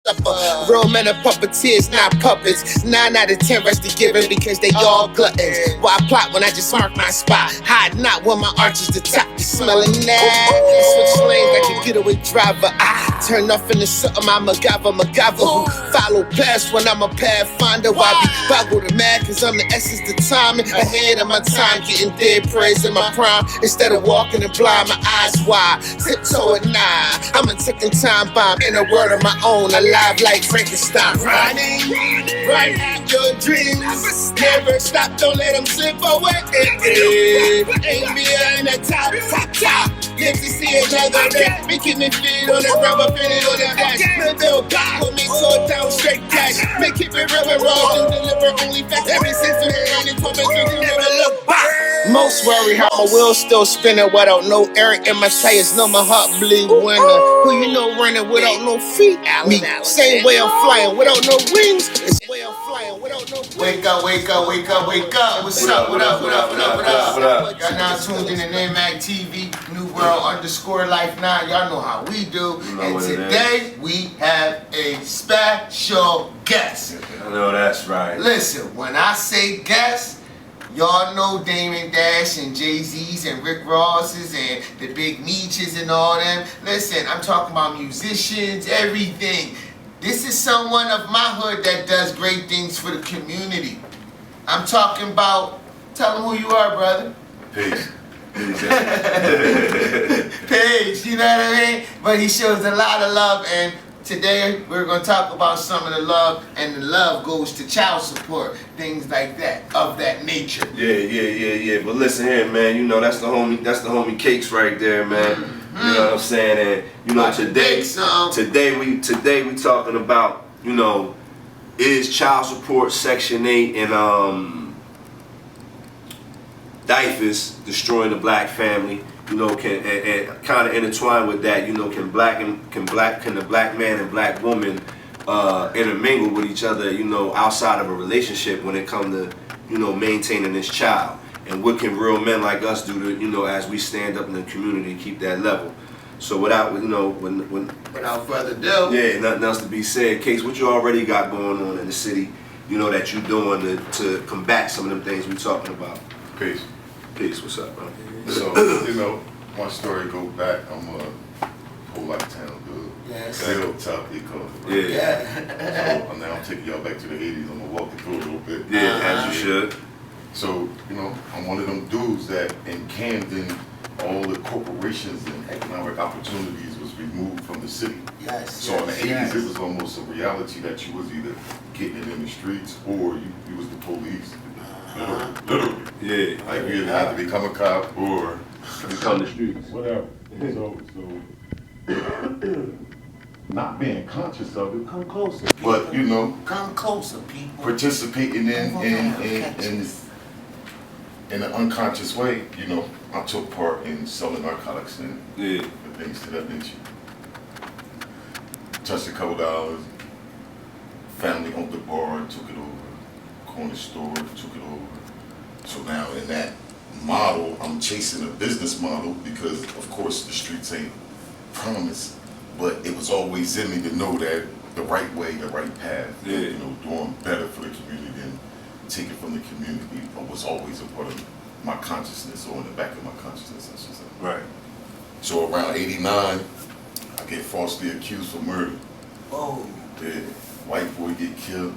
Real men are puppeteers, not puppets. 9 out of 10 rest the giving because they all gluttons. Why plot when I just mark my spot? Hide not when my arch is the top. You smelling that? Switch lanes like a getaway driver. I turn off into something I'm a MacGyver who follow past when I'm a pathfinder. Why be boggled and mad? Cause I'm the essence, the timing. Ahead of my time, getting dead praise in my prime. Instead of walking and blind, my eyes wide. Tiptoe at 9. I'm a ticking time bomb in a world of my own. Alive like Frankenstein. Riding right at your dreams. Never stop, don't let them slip away. Ain't behind the top. Live to see another day. Making me feel on the rubber, feeling on the dash. Little God put me so down, straight cash. Make it real and raw and deliver only facts. Every since we learned it, told me to never look back. Most worry how my wheels still spinning without no air in my tires. Know my heart bleed winter. Who you know running without no feet? Me, same way I'm flying without no wings. It's way I'm flying without no wings. Wake up, wake up, wake up, wake up. What's up? What up? What up? What up? What up? What up? Y'all now tuned in to Nedmactv, New World _Life 9. Y'all know how we do. And today we have a special guest. I know that's right. Listen, when I say guest, y'all know Damon Dash and Jay-Z's and Rick Ross's and the Big Meeches and all them. Listen, I'm talking about musicians, everything. This is someone of my hood that does great things for the community. I'm talking about, tell them who you are, brother. Peace. Page, you know what I mean? But he shows a lot of love, and today we're going to talk about some of the love, and the love goes to child support, things like that, of that nature. Yeah. But listen here, man. You know that's the homie Cakes right there, man. You know what I'm saying? And you know today we talking about, you know, is child support Section 8 and DIFAS destroying the black family? You know, can and kind of intertwine with that. You know, can the black man and black woman intermingle with each other? You know, outside of a relationship when it comes to, you know, maintaining this child. And what can real men like us do to, you know, as we stand up in the community and keep that level? So without further ado, yeah, nothing else to be said. Case, what you already got going on in the city, you know, that you doing to combat some of them things we talking about? Peace. Peace. What's up, bro? So, you know, my story go back. I'm a whole lifetime dude. Yes. Still top economy. Yeah. So now I'm taking y'all back to the 80s. I'm gonna walk you through a little bit. Yeah, as you should. So, you know, I'm one of them dudes that in Camden, all the corporations and economic opportunities was removed from the city. Yes. So in the 80s, it was almost a reality that you was either getting it in the streets or you was the police. Literally. Yeah. Like you either had to become a cop or become the streets. whatever. So not being conscious of it, Come closer. but you know, Come closer, people. participating in an unconscious way, you know, I took part in selling narcotics and things to that nature. Touched a couple dollars. Family owned the bar, took it over. Corner store, took it over. So now in that model, I'm chasing a business model because, of course, the streets ain't promised, but it was always in me to know that the right way, the right path, you know, doing better for the community and taking from the community was always a part of my consciousness, or in the back of my consciousness, I should say. Right. So around 89, I get falsely accused for murder. Whoa. Yeah. White boy get killed.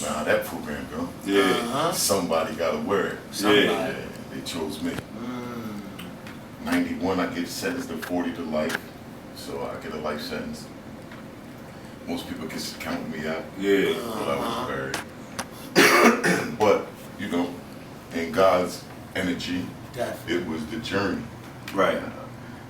Nah, that program, bro. Yeah. Somebody gotta wear it. Yeah. They chose me. 91, I get sentenced to 40 to life. So I get a life sentence. Most people can count me out. Yeah. But I was buried. But, you know, in God's energy, it was the journey. Right.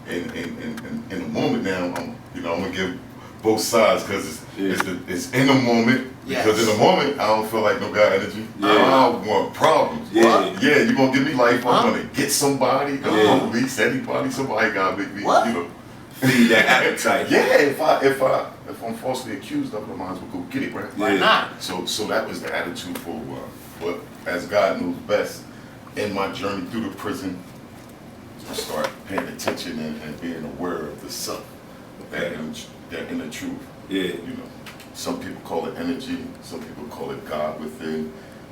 And in the moment now, I'm gonna give both sides because it's in the moment. Because in the moment, I don't feel like no God energy. I don't want problems. Yeah. Yeah, you gonna give me life. I'm gonna get somebody, the police, anybody, somebody gotta make me, you know. Feed that appetite. Yeah, if I'm falsely accused of it, I might as well go get it, right? Why not? So that was the attitude for a while. But as God knows best, in my journey through the prison, I start paying attention and being aware of the self, that inner truth. Yeah. You know. Some people call it energy, some people call it God within.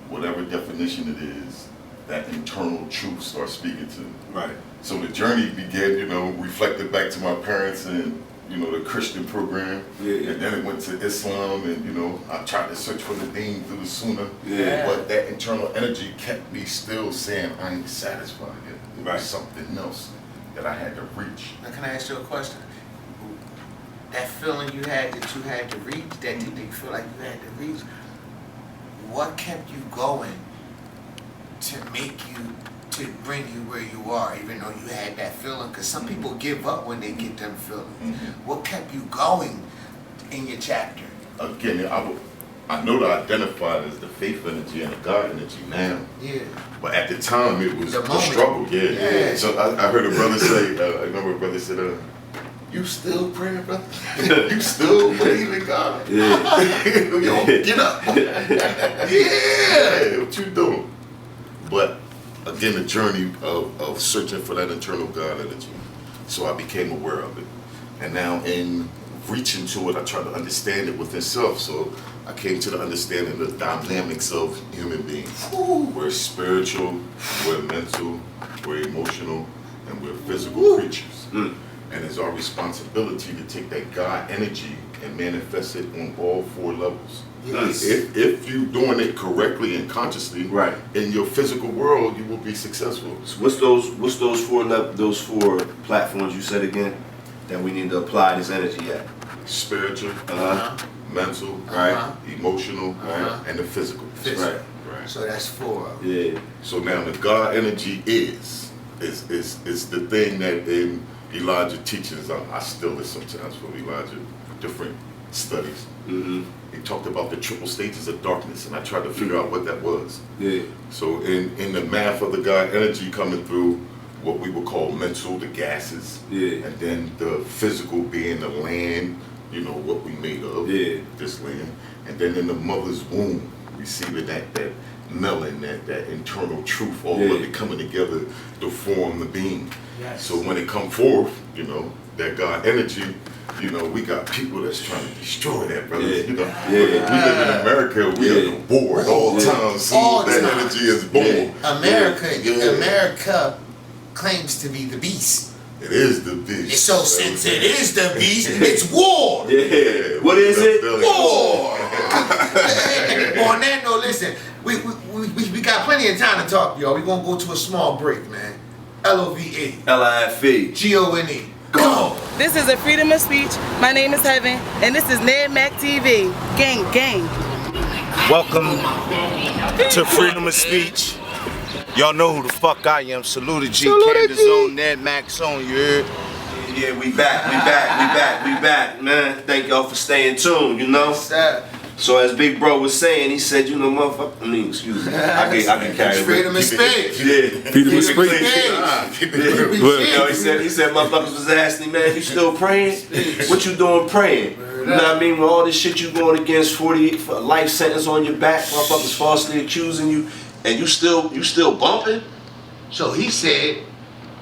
Whatever definition it is, that internal truth starts speaking to me. Right. So the journey began, you know, reflected back to my parents and, you know, the Christian program. Yeah. And then it went to Islam and, you know, I tried to search for the deen through the Sunnah. Yeah. But that internal energy kept me still saying, I ain't satisfied yet. There was something else that I had to reach. Now, can I ask you a question? That feeling you had that you had to reach, that you didn't feel like you had to reach, what kept you going to make you, to bring you where you are, even though you had that feeling? Because some people give up when they get them feelings. What kept you going in your chapter? Again, I know to identify it as the faith energy and the God energy now. Yeah. But at the time, it was The the moment. struggle, yeah. Yeah. So I heard a brother say, I remember a brother said, you still praying, brother? You still believe in God? Yeah. Yo, get up. Yeah, what you doing? But again, the journey of searching for that internal God energy. So I became aware of it. And now in reaching to it, I try to understand it within self. So I came to the understanding of the dynamics of human beings. We're spiritual, we're mental, we're emotional, and we're physical creatures. And it's our responsibility to take that God energy and manifest it on all 4 levels. Yes. If you're doing it correctly and consciously, Right. in your physical world, you will be successful. So what's those 4 platforms you said again that we need to apply this energy at? Spiritual, mental, Right. emotional, and the physical. Physical. Right. So that's 4 of them. Yeah. So now the God energy is the thing that in Elijah teaches. I still listen sometimes from Elijah, different studies. He talked about the triple stages of darkness, and I tried to figure out what that was. Yeah. So in the math of the God energy coming through what we would call mental, the gases, and then the physical being the land, you know, what we made of, this land, and then in the mother's womb, receiving that melon, that internal truth, all of it coming together to form the being. Yes. So when it come forth, you know, that God energy, you know, we got people that's trying to destroy that, brother. You know, we live in America, we are the board all the time, so All that time. energy is born. America claims to be the beast. It is the beast. So since it is the beast, it's war. Yeah. What is it? War. On that note, listen, we got plenty of time to talk, y'all. We're gonna go to a small break, man. LOVE. LIFE. GONE. Go. This is a freedom of speech. My name is Heaven, and this is Nedmactv. Gang, gang. Welcome to Freedom of Speech. Y'all know who the fuck I am. Salute G, Camden Zone, Nedmac Zone, you heard? Yeah, we back, man. Thank y'all for staying tuned, you know? So as Big Bro was saying, he said, you know, motherfucker, excuse me. I can carry it. Freedom of speech. Yeah. Freedom of speech. You know, he said motherfuckers was asking him, man, you still praying? What you doing praying? You know what I mean? With all this shit you going against, 48 for a life sentence on your back, motherfuckers falsely accusing you, and you still bumping? So he said,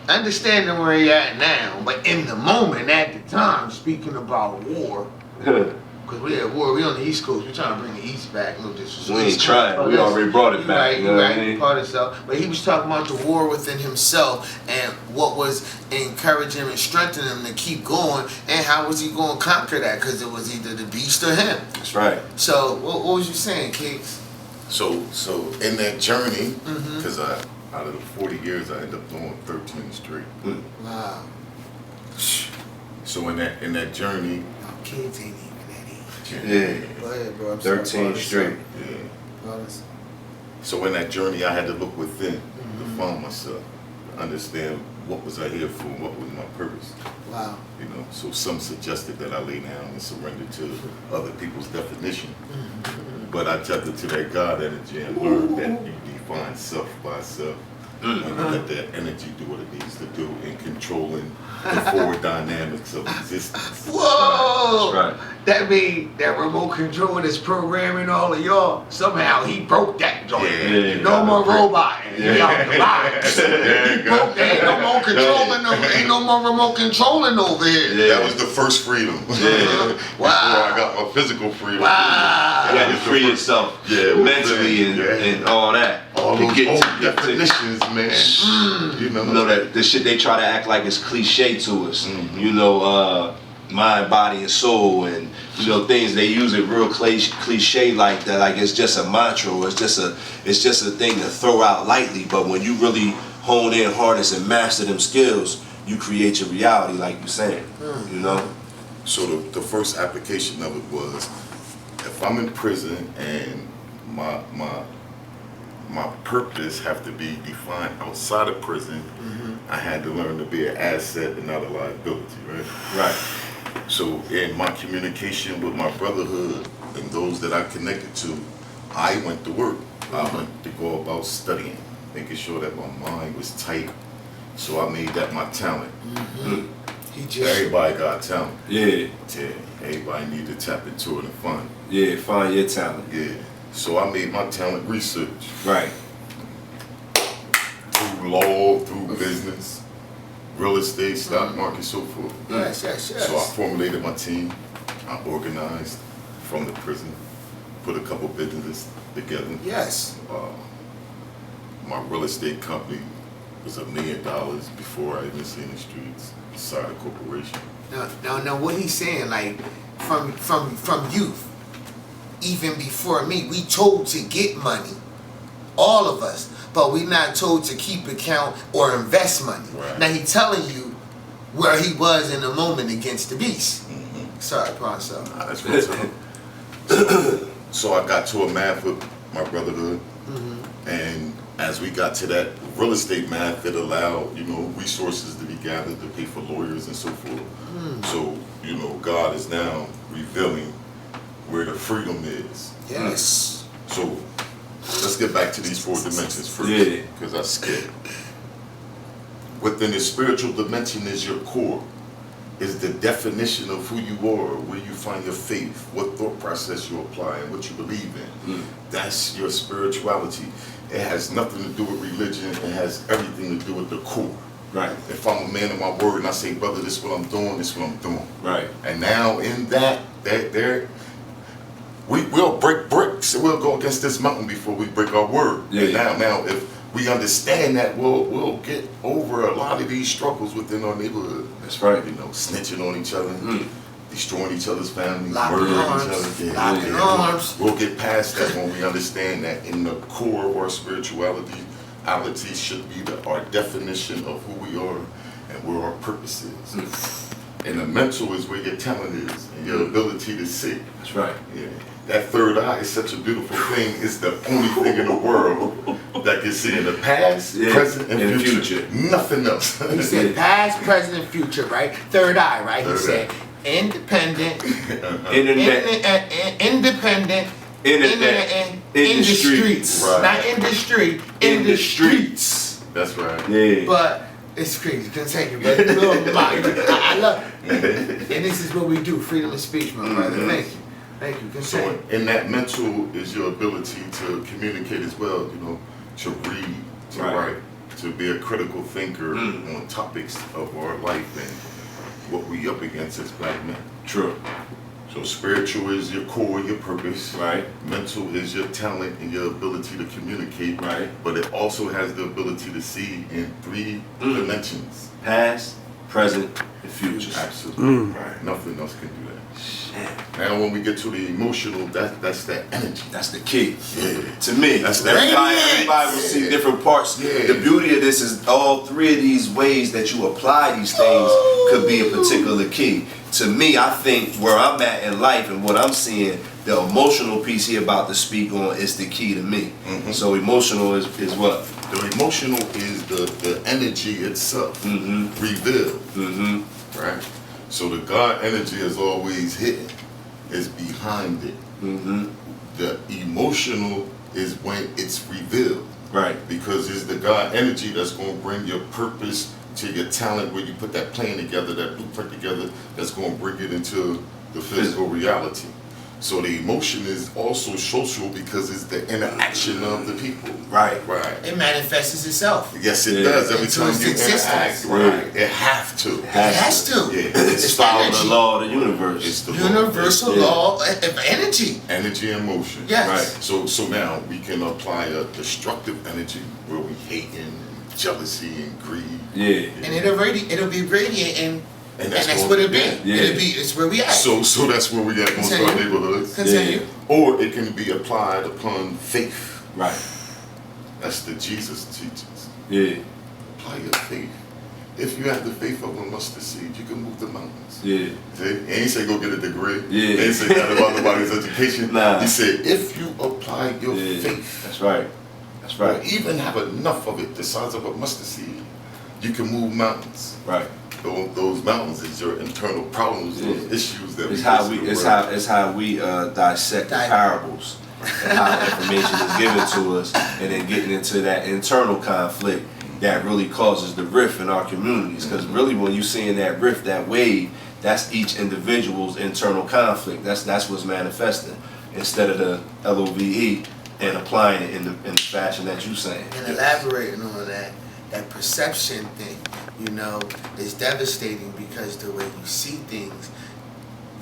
understanding where you're at now, but in the moment, at the time, speaking about war, because we're at war, we on the East Coast, we're trying to bring the East back. No disrespect. We ain't trying. We already brought it back. Right, you know what I right, mean? part of himself. But he was talking about the war within himself and what was encouraging him and strengthening him to keep going, and how was he going to conquer that? Because it was either the beast or him. That's right. So, what was you saying, Kicks? So in that journey, because out of the 40 years, I ended up doing 13 straight. Wow. So in that journey, Kids ain't even that age. Yeah. Go ahead, bro. I'm 13 straight. yeah. So in that journey, I had to look within to find myself, to understand what was I here for, what was my purpose. Wow. You know, so some suggested that I lay down and surrender to other people's definition. But I tapped into that God energy and learned that you define self by self. And you let that energy do what it needs to do in controlling the 4 dynamics of existence. Whoa! That's right. that mean that remote control that's programming all of y'all, somehow he broke that joint. No more robot. He out the box. He broke that. Ain't no more controlling ain't no more remote controlling over here. That was the first freedom. Before I got my physical freedom. You had to free yourself mentally and all that. All to those get old to definitions, man. You know that the shit they try to act like it's cliche to us. You know, mind, body, and soul, and you know things they use it real cliche like that, like it's just a mantra, or it's just a thing to throw out lightly. But when you really hone in, harness, and master them skills, you create your reality, like you're saying. You know. So the first application of it was, if I'm in prison and my purpose have to be defined outside of prison, I had to learn to be an asset and not a liability, right? Right. So in my communication with my brotherhood and those that I connected to, I went to work. I went to go about studying, making sure that my mind was tight. So I made that my talent. Everybody got talent. Yeah. Everybody need to tap into it and find it. Yeah, find your talent. Yeah. So I made my talent research. Right. Through law, through business, real estate, stock market, so forth. Yes. So I formulated my team. I organized from the prison, put a couple businesses together. Yes. My real estate company was $1 million before I even seen the streets. Started a corporation. Now, what he's saying, like, from youth, even before me, we told to get money, all of us, but we not told to keep account or invest money. Right. Now he telling you where he was in the moment against the beast. Sorry, Ponso. That's what's up. So I got to a math with my brotherhood, and as we got to that real estate math, it allowed, you know, resources to be gathered to pay for lawyers and so forth. So, you know, God is now revealing where the freedom is. Yes. So let's get back to these 4 dimensions first, because I skipped. Within the spiritual dimension is your core, is the definition of who you are, where you find your faith, what thought process you apply, and what you believe in. That's your spirituality. It has nothing to do with religion. It has everything to do with the core. Right. If I'm a man of my word and I say, brother, this is what I'm doing, this is what I'm doing. Right. And now in that we'll break bricks and we'll go against this mountain before we break our word. And now if we understand that, we'll get over a lot of these struggles within our neighborhood. That's right. You know, snitching on each other, destroying each other's families, Locking murdering arms. each other. Locking arms. We'll get past that when we understand that in the core of our spirituality should be our definition of who we are and where our purpose is. And the mental is where your talent is and your ability to see. That's right. Yeah. That third eye is such a beautiful thing. It's the only thing in the world that can see in the past, present, and future. Nothing else. He said past, present, and future, right? Third eye, right? He said independent, independent, in the streets. Right. Not industry, in the streets. That's right. Yeah. But it's crazy. Continue, but I love it. And this is what we do, freedom of speech, my brother. Thank you. Thank you. Continue. So in that mental is your ability to communicate as well, you know, to read, to write, to be a critical thinker on topics of our life and what we up against as black men. True. So spiritual is your core, your purpose. Right. Mental is your talent and your ability to communicate. Right. But it also has the ability to see in 3 dimensions. Past, present, and future. Absolutely. Right. Nothing else can do that. Now when we get to the emotional, that's that energy. That's the key. Yeah. To me. That's everybody will see different parts. Yeah. The beauty of this is all 3 of these ways that you apply these things could be a particular key. To me, I think where I'm at in life and what I'm seeing, the emotional piece he about to speak on is the key to me. So emotional is what? The emotional is the energy itself revealed. Right? So the God energy is always hidden, is behind it. The emotional is when it's revealed. Right. Because it's the God energy that's going to bring your purpose to your talent, where you put that plan together, that blueprint together, that's going to bring it into the physical reality. So the emotion is also social because it's the interaction of the people. Right. It manifests itself. Yes, it does. Every Into time its you existence. interact, it have to. It has to. Yeah. It's following the law of the universe. It's the Universal law of energy. energy and motion. Yes. Right. So now we can apply a destructive energy where we hating, jealousy, and greed. Yeah. And it'll be radiant and that's what- what it'll be. Yeah. It's where we at. So that's where we at most of our Continue. neighborhoods. Continue. Or it can be applied upon faith. Right. That's the Jesus teachings. Yeah. Apply your faith. If you have the faith of a mustard seed, you can move the mountains. Yeah. See? He ain't say go get a degree. Yeah. He ain't say that about nobody's education. Nah. He said if you apply your Yeah. faith, That's right. That's or right. even have enough of it the size of a mustard seed, you can move mountains. Right. Those mountains is your internal problems, those Yeah. issues that It's we how face we in the it's world. how it's how we dissect the parables and how information is given to us, and then getting into that internal conflict that really causes the rift in our communities. Because really, when you seeing that rift, that wave, that's each individual's internal conflict. That's what's manifesting instead of the LOVE and applying it in the fashion that you're saying. And elaborating on that perception thing, is devastating because the way you see things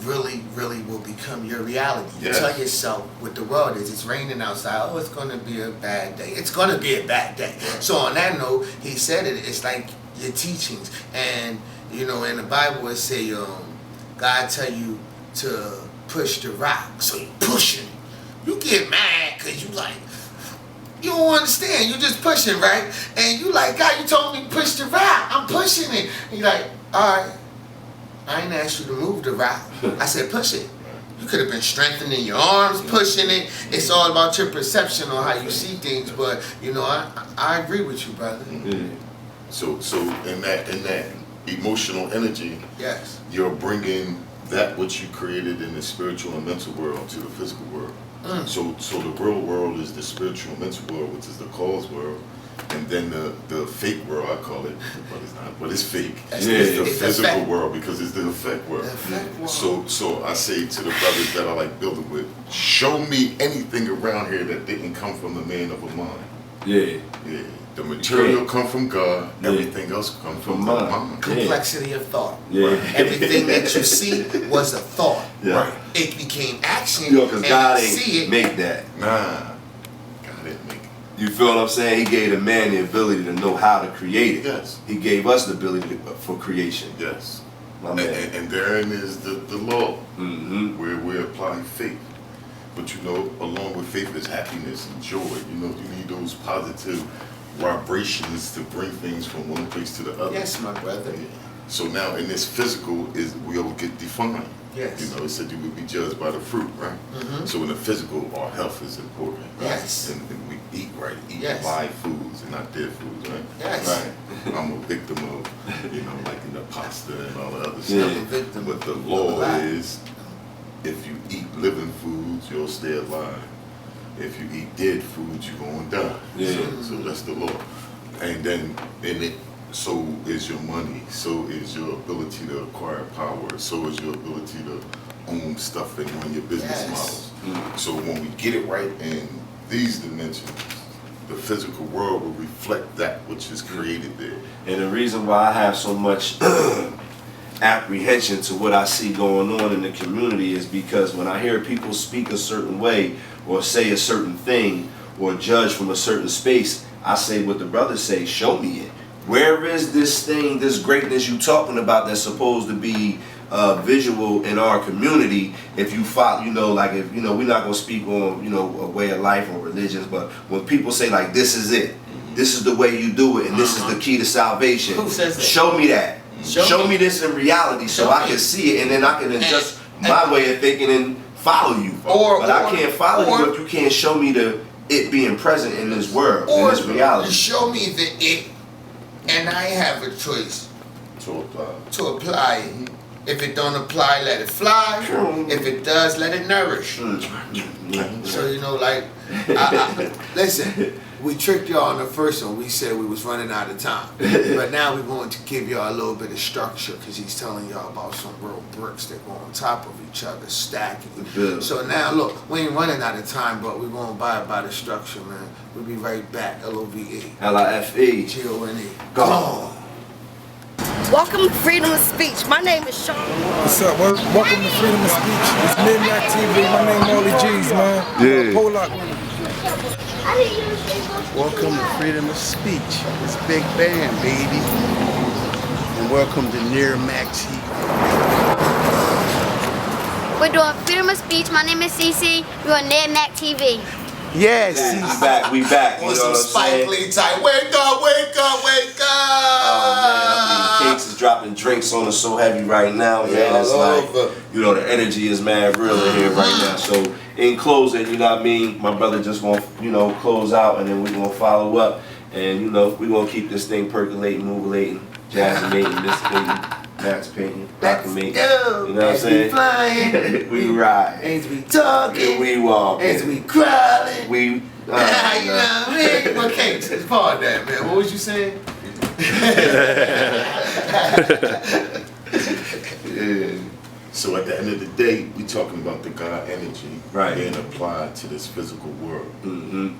really will become your reality. You Yes. tell yourself what the world is. It's raining outside. Oh, it's going to be a bad day. It's going to be a bad day. So on that note, he said it's like your teachings. And, in the Bible it say, God tell you to push the rock. So you pushing. You get mad because you don't understand. You just pushing, right? And you like, God, you told me to push the rock. I'm pushing it. And you're like, all right. I ain't asked you to move the rock. I said push it. You could have been strengthening your arms, pushing it. It's all about your perception on how you see things. But I agree with you, brother. So in that emotional energy, Yes. you're bringing that which you created in the spiritual and mental world to the physical world. So the real world is the spiritual and mental world, which is the cause world, and then the fake world, I call it, but it's not, but it's fake. It's the It's physical effect. world because it's the effect world. The effect world. So I say to the brothers that I like building with, show me anything around here that didn't come from the man of a mind. Yeah. Yeah. The material come from God. Yeah. Everything else come from From the mind. mind. Complexity of thought. Yeah. Everything that you see was a thought. Yeah. Right. It became action. Because and God you see ain't it. make that. Nah. God didn't make it. You feel what I'm saying? He gave the man the ability to know how to create it. Yes. He gave us the ability for creation. Yes. My man. And therein is the law Mm-hmm. where we apply faith. But along with faith is happiness and joy. You need those positive vibrations to bring things from one place to the other. Yes, my brother. So now in this physical we all get defined. Yes. It said you would be judged by the fruit, right? Mhm. So in the physical, our health is important. Right? Yes. And we eat right, eat Yes. live foods and not dead foods, right? Yes. Right. I'm a victim of, like in the pasta and all the other Yeah. stuff. I'm a victim But the of law life. is, if you eat living foods, you'll stay alive. If you eat dead foods, you're gonna die. Yeah. So that's the law. And then so is your money, so is your ability to acquire power, so is your ability to own stuff and run your business Yes. models. So when we get it right in these dimensions, the physical world will reflect that which is created there. And the reason why I have so much apprehension to what I see going on in the community is because when I hear people speak a certain way or say a certain thing or judge from a certain space, I say what the brothers say, show me it. Where is this thing, this greatness you talking about that's supposed to be visual in our community? If you follow, if we're not gonna speak on, a way of life or religions, but when people say like, this is it, this is the way you do it, and this is the key to salvation. Who says that? Show me that. Show me this in reality so Show I me. can see it, and then I can adjust my way of thinking and follow you. But I can't follow you if you can't show me it being present in this world, in Or this reality. you show me the it, and I have a choice To apply. to apply it. If it don't apply, let it fly. If it does, let it nourish. So listen, We tricked y'all on the first one. We said we was running out of time. But now we're going to give y'all a little bit of structure because he's telling y'all about some real bricks that go on top of each other, stacking. Yeah. So now, look, we ain't running out of time, but we're going to abide by the structure, man. We'll be right back. LOVE. LIFE. G-O-N-E. Go. Welcome to Freedom of Speech. My name is Sean. What's up? Welcome to Freedom of Speech. It's Nedmactv. My name Molly G's, man. Yeah. Pull up. Welcome to Freedom of Speech. It's Big Band, baby. And welcome to Nedmactv. We're doing Freedom of Speech. My name is Cece. We're on Nedmactv. Yes. We back. You On know some what I'm saying? Spike Lee type. Wake up, wake up, wake up. Oh man, Cakes is dropping drinks on us so heavy right now, man. Yeah, It's all like, over. you know, the energy is mad real in here right now. So in closing, you know what I mean, my brother just gonna, you know, close out and then we're gonna follow up. And you know, we're gonna keep this thing percolating, movulating, jazzinating, dissipating, emancipating, proclamating. You know what I'm saying? Flying, We ride. as we talking, And we walk. as we crawling. We You know what I mean? Well, Cakes, it's part of that, man. What was you saying? yeah. So at the end of the day, we talking about the God energy Right. being applied to this physical world. Mm-hmm.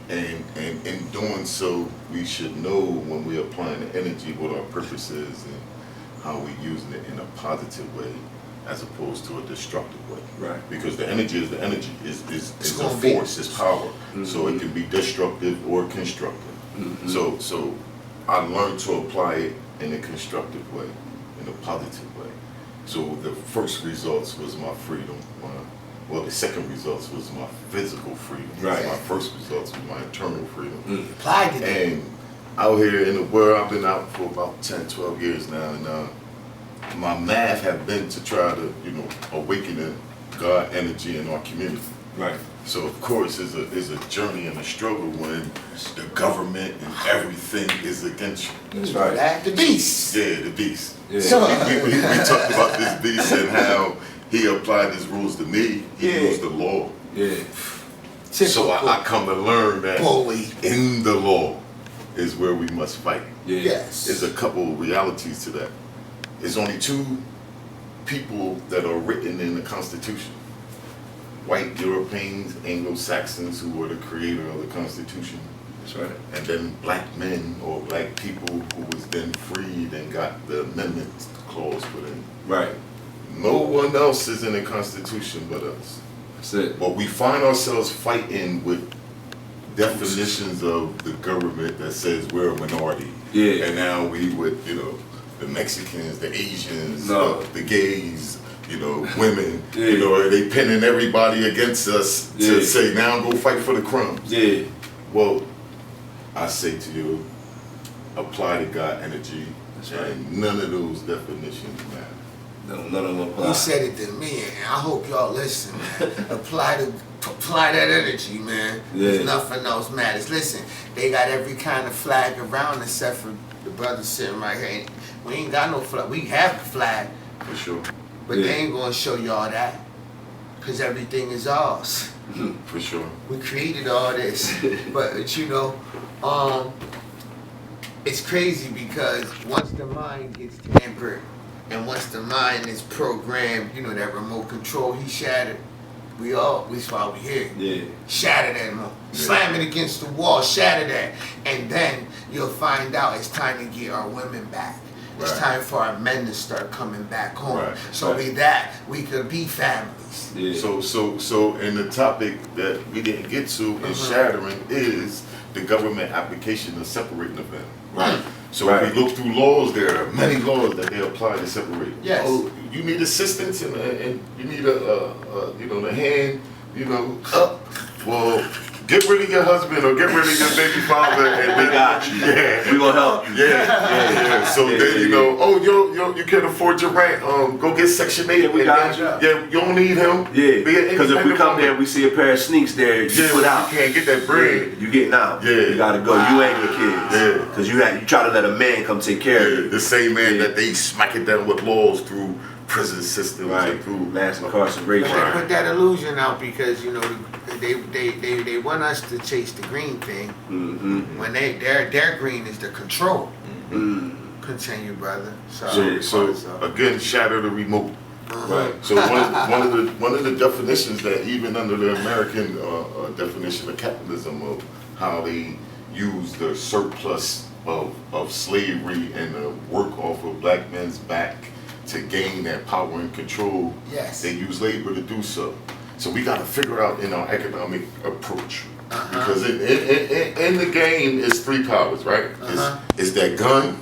And in doing so, we should know when we're applying the energy what our purpose is and how we're using it in a positive way as opposed to a destructive way. Right. Because the energy is the energy, is a gonna be- force, it's power. So it can be destructive or constructive. So I learned to apply it in a constructive way, in a positive way. So the first results was my freedom. Well, the second results was my physical freedom. Right. My first results was my internal freedom. Applied to that. And out here in the world, I've been out for about 10, 12 years now, and my math have been to try to, you know, awaken the God energy in our community. Right. So of course, it's a journey and a struggle when the government and everything is against you. That's right. That the beast. Yeah, the beast. Yeah. So, We talked about this beast and how he applied his rules to me. He Yeah. used the law. Yeah. So I come to learn that Bully. in the law is where we must fight. Yeah. Yes. There's a couple of realities to that. There's only two people that are written in the Constitution. White Europeans, Anglo-Saxons, who were the creator of the Constitution. That's right. And then black men or black people who was then freed and got the amendment clause put in. Right. No one else is in the Constitution but us. That's it. But we find ourselves fighting with definitions of the government that says we're a minority. Yeah. And now we with, you know, the Mexicans, the Asians, No. the gays, you know, women, Yeah. you know, they pinning everybody against us to Yeah. say, now go fight for the crumbs. Yeah. Well, I say to you, apply to God energy, That's right. and none of those definitions matter. None of them apply. You said it to me, and I hope y'all listen, man. apply that energy, man. Yeah. Nothing else matters. Listen, they got every kind of flag around except for the brother sitting right here. We ain't got no flag. We have the flag, For sure. but Yeah. they ain't gonna show y'all that, cause everything is ours. For sure. We created all this, but you know, it's crazy because once the mind gets tampered and once the mind is programmed, you know, that remote control he shattered. That's why we here. Yeah. Shatter that remote. Slam it against the wall, shatter that. And then you'll find out it's time to get our women back. It's Right. time for our men to start coming back home. Right. So Right. with that, we could be families. Yeah. So in the topic that we didn't get to in shattering is the government application of separating the family. Right. So Right. if we look through laws, there are many laws that they apply to separate. Yes. Oh, you need assistance and you need you know, the hand, you know, up. Well, get rid of your husband or get rid of your baby father and We got you. Yeah. We gonna help you. Yeah. So Yeah, then yeah, you know, oh you can't afford your rent. Go get Section 8. Yeah, we got you. Yeah, you don't need him. Yeah. Be an Because if we independent come woman. there, we see a pair of sneaks there. You Yeah, put out. you can't get that bread. You getting out. Yeah. You gotta go. You ain't your kids. Yeah. Because you try to let a man come take care of Yeah, you. the same man Yeah. that they smack it down with laws through prison systems Right. and through Mass But incarceration. they put that illusion out because, you know, they want us to chase the green thing when their green is the control. Continue, brother. So again, shatter the remote. Right. So one of the definitions that even under the American definition of capitalism of how they use the surplus of slavery and the work off of black men's back to gain that power and control. Yes. They use labor to do so. So we got to figure out in our economic approach. Because in the game is three powers, right? It's that gun,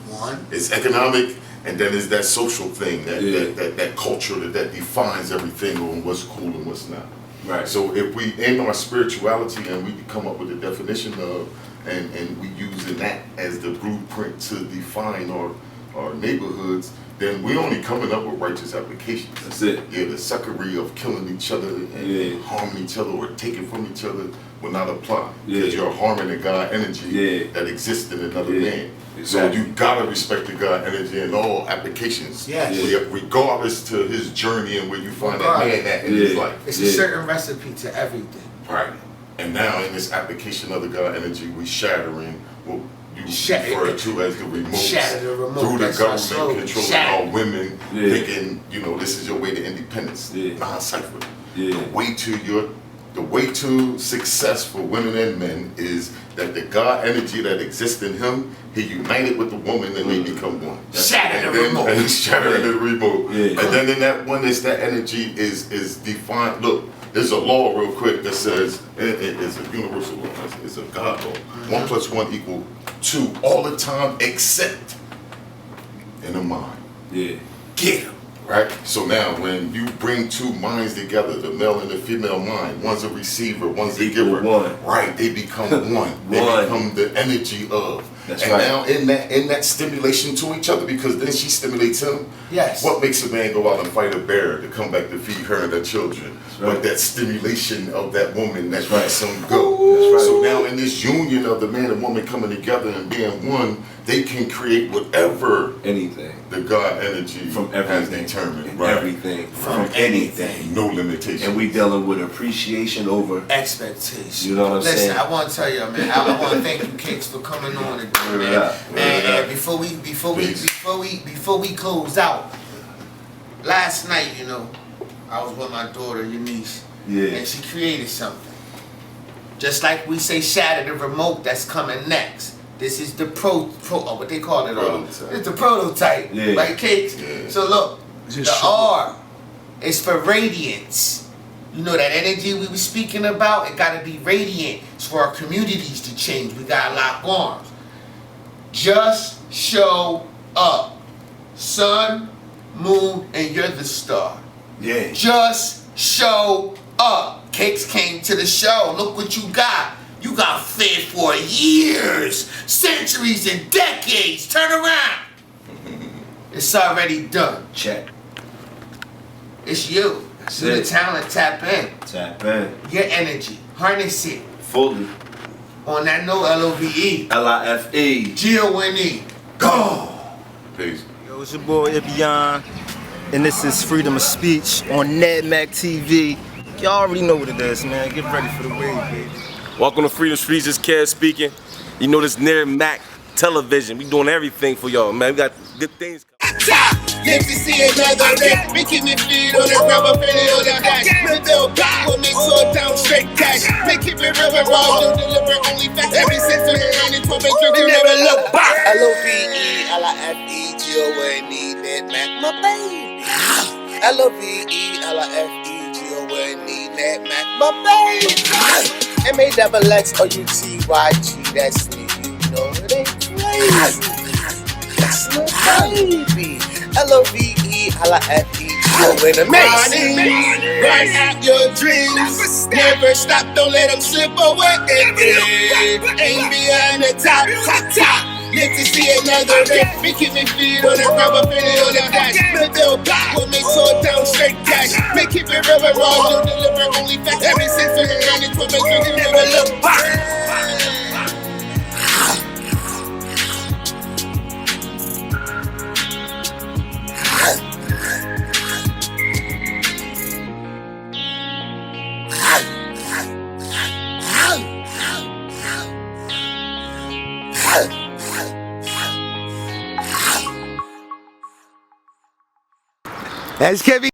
it's economic, and then it's that social thing, that culture that defines everything on what's cool and what's not. Right. So if we in our spirituality and we come up with a definition of, and we using that as the blueprint to define our neighborhoods, then we're only coming up with righteous applications. That's it. Yeah, the suckery of killing each other and harming each other or taking from each other will not apply. Because you're harming the God energy that exists in another man. Exactly. So you gotta respect the God energy in all applications. Yes. Regardless to his journey and where you find that man at in his life. It's a certain recipe to everything. Right. And now in this application of the God energy, we shattering what you refer to as the remote. Shatter the remote. Through the government controlling all women, thinking, this is your way to independence. Non-cipher. The way to success for women and men is that the God energy that exists in him, he united with the woman and they become one. Shatter the remote. And shatter the remote. And then in that oneness, that energy is defined. Look, there's a law real quick that says, it's a universal law, it's a God law. 1 + 1 = 2 all the time except in the mind. Yeah. Get him. Right? So now when you bring two minds together, the male and the female mind, one's a receiver, one's a giver. Right, they become one. They become the energy of. That's and now in that stimulation to each other, because then she stimulates him. Yes. What makes a man go out and fight a bear to come back to feed her and her children? But that stimulation of that woman that makes him go. So now in this union of the man and woman coming together and being one, they can create whatever the God energy from has determined. Everything. From anything. No limitation. And we dealing with appreciation over expectation. You know what I'm saying? Listen, I want to tell you, man. I want to thank you, Cakes, for coming on today, man. And before we close out, last night, I was with my daughter, Eunice, and she created something. Just like we say, shatter the remote that's coming next. This is the what they call it? It's the prototype, right, Cakes? So look, the R is for radiance. You know that energy we were speaking about? It got to be radiant. It's for our communities to change. We got to lock arms. Just show up. Sun, moon, and you're the star. Yeah. Just show up. Cakes came to the show. Look what you got. You got fed for years, centuries, and decades. Turn around. It's already done. Check. It's you. That's You it. the talent. Tap in. Tap in. Your energy. Harness it. Fully. On that note, LOVE. LIFE. GONE. Go. Peace. Yo, it's your boy Ibian, and this is Freedom of Speech on Nedmactv. Y'all already know what it is, man. Get ready for the wave, baby. Welcome to Freedom Speech, this Kev speaking. You know this Nedmac television. We doing everything for y'all, man. We got good things. Live to see another day. Making me feed on the rubber, feeling on the dash. The bill back will make so down straight cash. Make it real and raw, don't deliver only facts. Every since we run into a drink, we never look back. LOVE, Nedmac, my baby. LOVE, Nedmac, my baby. MAXXOUTYG, that's me, it ain't crazy. That's my baby. LOVE, amazing. Run out your dreams. Never stop, don't let them slip away. Aim behind the top. Live to see another day. Making me feed on the rubber, feeling on the dash. The bill back will make so down straight cash. Make it real and raw, don't deliver only facts. Every since we run into a drink, we never look back. That's Kevin.